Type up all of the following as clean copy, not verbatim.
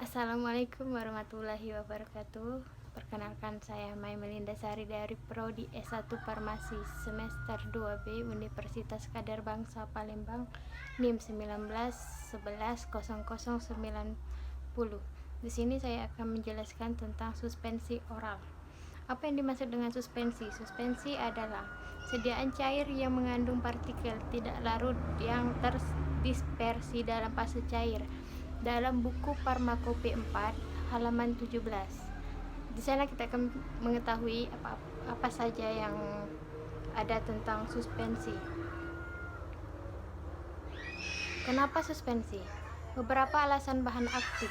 Assalamualaikum warahmatullahi wabarakatuh. Perkenalkan, saya Mai Melinda Sari dari Prodi S1 Farmasi semester 2B Universitas Kadar Bangsa Palembang, NIM 19110090. Di sini saya akan menjelaskan tentang suspensi oral. Apa yang dimaksud dengan suspensi? Suspensi adalah sediaan cair yang mengandung partikel tidak larut yang terdispersi dalam fase cair. Dalam buku Farmakope 4 halaman 17. Di sana kita akan mengetahui apa saja yang ada tentang suspensi. Kenapa suspensi? Beberapa alasan bahan aktif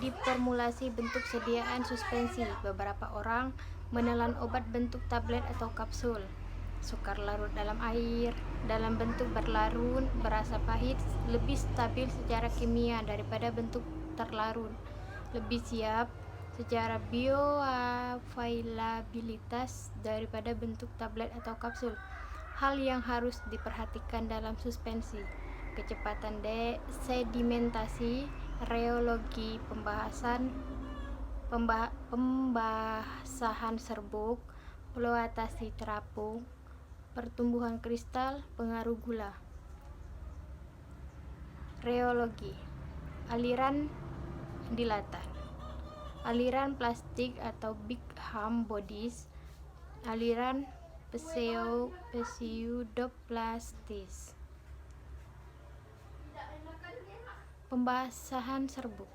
di formulasi bentuk sediaan suspensi. Beberapa orang menelan obat bentuk tablet atau kapsul. Sukar larut dalam air dalam bentuk berlarut berasa pahit lebih stabil secara kimia daripada bentuk terlarut, lebih siap secara bioavailabilitas daripada bentuk tablet atau kapsul. Hal yang harus diperhatikan dalam suspensi: kecepatan sedimentasi, reologi pembasahan serbuk, floatasi terapung, pertumbuhan kristal, pengaruh gula. Reologi: aliran dilatan, aliran plastik atau big hum bodies, aliran pseudoplastis. Pembasahan serbuk: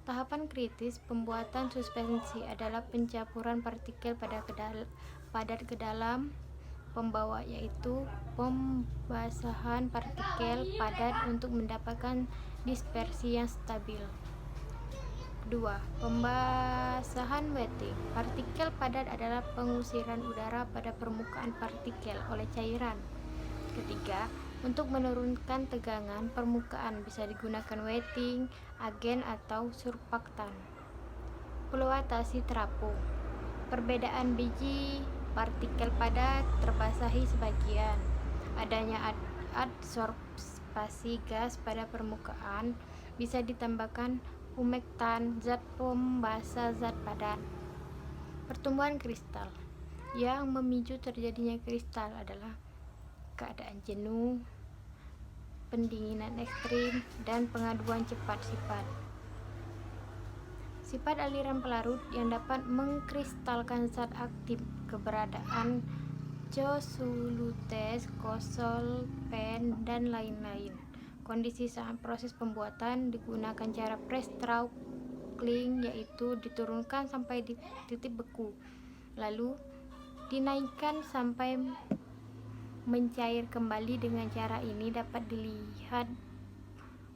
tahapan kritis pembuatan suspensi adalah pencampuran partikel padat ke dalam pembawa, yaitu pembasahan partikel padat untuk mendapatkan dispersi yang stabil. 2. Pembasahan wetting: partikel padat adalah pengusiran udara pada permukaan partikel oleh cairan. Ketiga, untuk menurunkan tegangan permukaan bisa digunakan wetting, agen atau surfaktan. Floatasi terapung: perbedaan biji partikel padat terbasahi sebagian. Adanya adsorpsi gas pada permukaan bisa ditambahkan humektan, zat pembasa zat padat. Pertumbuhan kristal: yang memicu terjadinya kristal adalah keadaan jenuh, pendinginan ekstrim, dan pengaduan cepat sifat aliran pelarut yang dapat mengkristalkan zat aktif, keberadaan cosolutes, kosolven, dan lain-lain. Kondisi saat proses pembuatan: digunakan cara press throttling, yaitu diturunkan sampai di titik beku, lalu dinaikkan sampai mencair kembali. Dengan cara ini dapat dilihat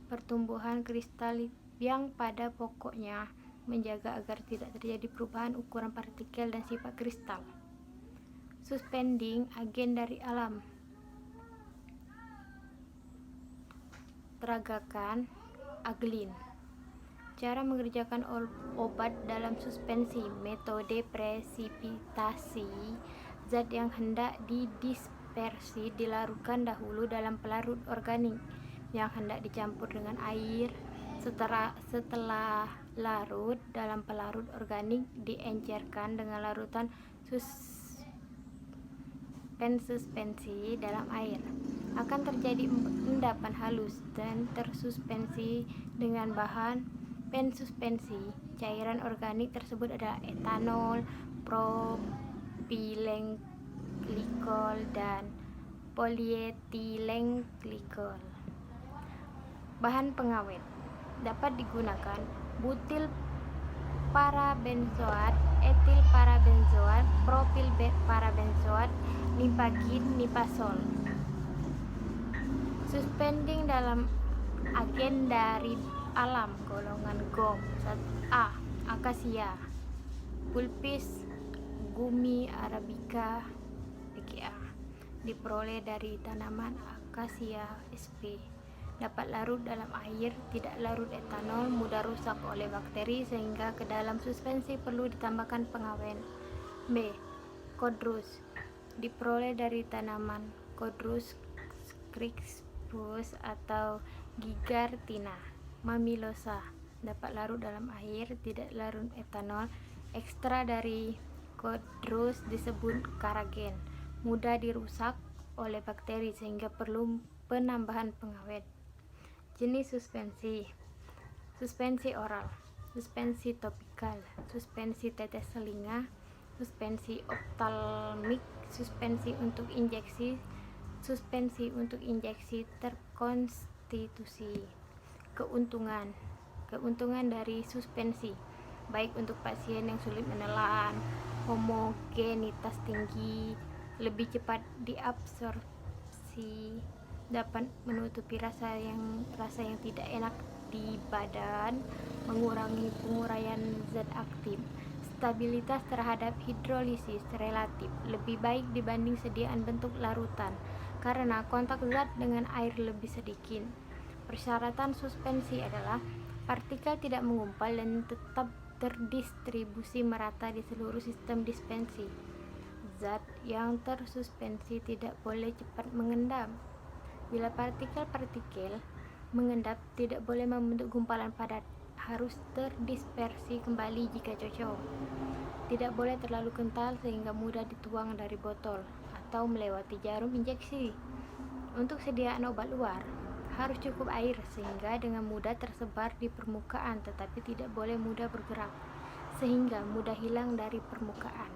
pertumbuhan kristal yang pada pokoknya menjaga agar tidak terjadi perubahan ukuran partikel dan sifat kristal. Suspending agen dari alam: teragakan aglin. Cara mengerjakan obat dalam suspensi: metode presipitasi. Zat yang hendak didispersi dilarutkan dahulu dalam pelarut organik yang hendak dicampur dengan air. Setelah larut dalam pelarut organik, diencerkan dengan larutan suspensi dalam air. Akan terjadi endapan halus dan tersuspensi dengan bahan pensuspensi. Cairan organik tersebut adalah etanol, propilenglikol, dan polietilenglikol. Bahan pengawet: dapat digunakan butil parabenzoat, etil parabenzoat, propil parabenzoat, nipagin, nipasol. Suspending dalam agen dari alam golongan gom. A. Akasia pulpis, Gummi arabica PKA, diperoleh dari tanaman Acacia sp. Dapat larut dalam air, tidak larut etanol, mudah rusak oleh bakteri sehingga ke dalam suspensi perlu ditambahkan pengawet. B. Codrus, diperoleh dari tanaman Codrus crispus atau Gigartina mammillaria. dapat larut dalam air, tidak larut etanol. Ekstra dari kodrus disebut karagen, mudah dirusak oleh bakteri sehingga perlu penambahan pengawet. Jenis suspensi: suspensi oral, suspensi topikal, suspensi tetes telinga, suspensi optalmik, suspensi untuk injeksi, suspensi untuk injeksi terkonstitusi. Keuntungan dari suspensi, baik untuk pasien yang sulit menelan, homogenitas tinggi, lebih cepat diabsorpsi, dapat menutupi rasa yang tidak enak di badan, mengurangi penguraian zat aktif. Stabilitas terhadap hidrolisis relatif lebih baik dibanding sediaan bentuk larutan karena kontak zat dengan air lebih sedikit. Persyaratan suspensi adalah partikel tidak menggumpal dan tetap terdistribusi merata di seluruh sistem dispensi. Zat yang tersuspensi tidak boleh cepat mengendap. Bila partikel-partikel mengendap, tidak boleh membentuk gumpalan padat, harus terdispersi kembali jika cocok. Tidak boleh terlalu kental sehingga mudah dituang dari botol atau melewati jarum injeksi. Untuk sediaan obat luar, harus cukup air sehingga dengan mudah tersebar di permukaan, tetapi tidak boleh mudah bergerak sehingga mudah hilang dari permukaan.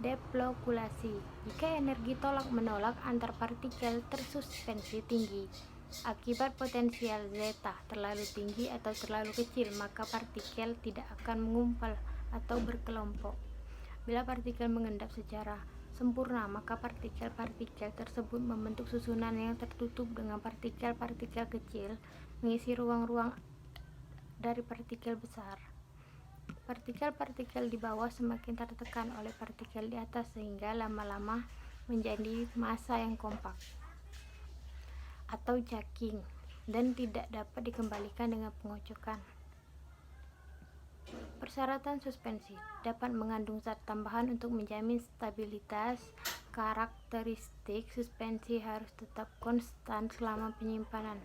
Deplokulasi: jika energi tolak-menolak antar partikel tersuspensi tinggi akibat potensial zeta terlalu tinggi atau terlalu kecil, maka partikel tidak akan mengumpal atau berkelompok. Bila partikel mengendap secara sempurna, maka partikel-partikel tersebut membentuk susunan yang tertutup dengan partikel-partikel kecil mengisi ruang-ruang dari partikel besar. Partikel-partikel di bawah semakin tertekan oleh partikel di atas sehingga lama-lama menjadi massa yang kompak atau caking dan tidak dapat dikembalikan dengan pengocokan. Persyaratan suspensi dapat mengandung zat tambahan untuk menjamin stabilitas. Karakteristik suspensi harus tetap konstan selama penyimpanan.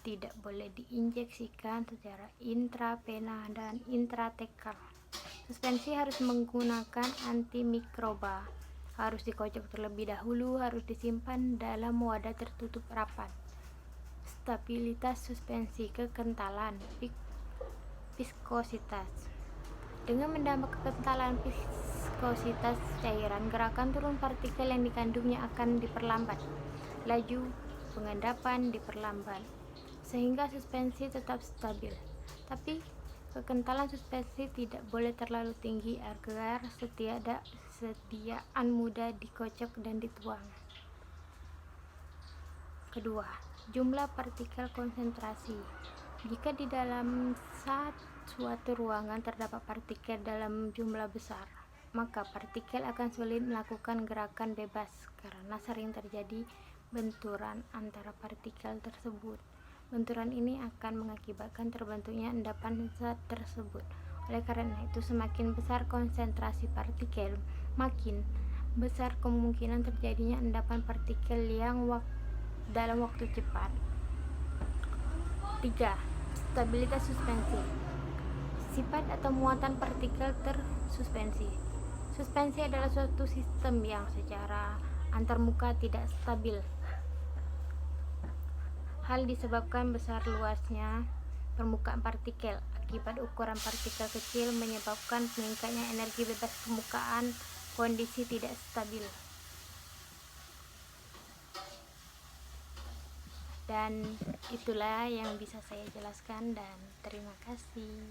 Tidak boleh diinjeksikan secara intravena dan intratekal. Suspensi harus menggunakan antimikroba. Harus dikocok terlebih dahulu, harus disimpan dalam wadah tertutup rapat. Stabilitas suspensi, kekentalan, viskositas. Dengan menambah kekentalan viskositas cairan, gerakan turun partikel yang dikandungnya akan diperlambat. Laju pengendapan diperlambat sehingga suspensi tetap stabil. Tapi kekentalan suspensi tidak boleh terlalu tinggi agar sediaan mudah dikocok dan dituang. Kedua, jumlah partikel konsentrasi. Jika di dalam suatu ruangan terdapat partikel dalam jumlah besar, maka partikel akan sulit melakukan gerakan bebas karena sering terjadi benturan antara partikel tersebut. Benturan ini akan mengakibatkan terbentuknya endapan zat tersebut. Oleh karena itu, semakin besar konsentrasi partikel, makin besar kemungkinan terjadinya endapan partikel yang dalam waktu cepat. 3. Stabilitas suspensi. Sifat atau muatan partikel tersuspensi. Suspensi adalah suatu sistem yang secara antarmuka tidak stabil. Hal disebabkan besar luasnya permukaan partikel. Akibat ukuran partikel kecil menyebabkan meningkatnya energi bebas permukaan, kondisi tidak stabil. Dan itulah yang bisa saya jelaskan dan terima kasih.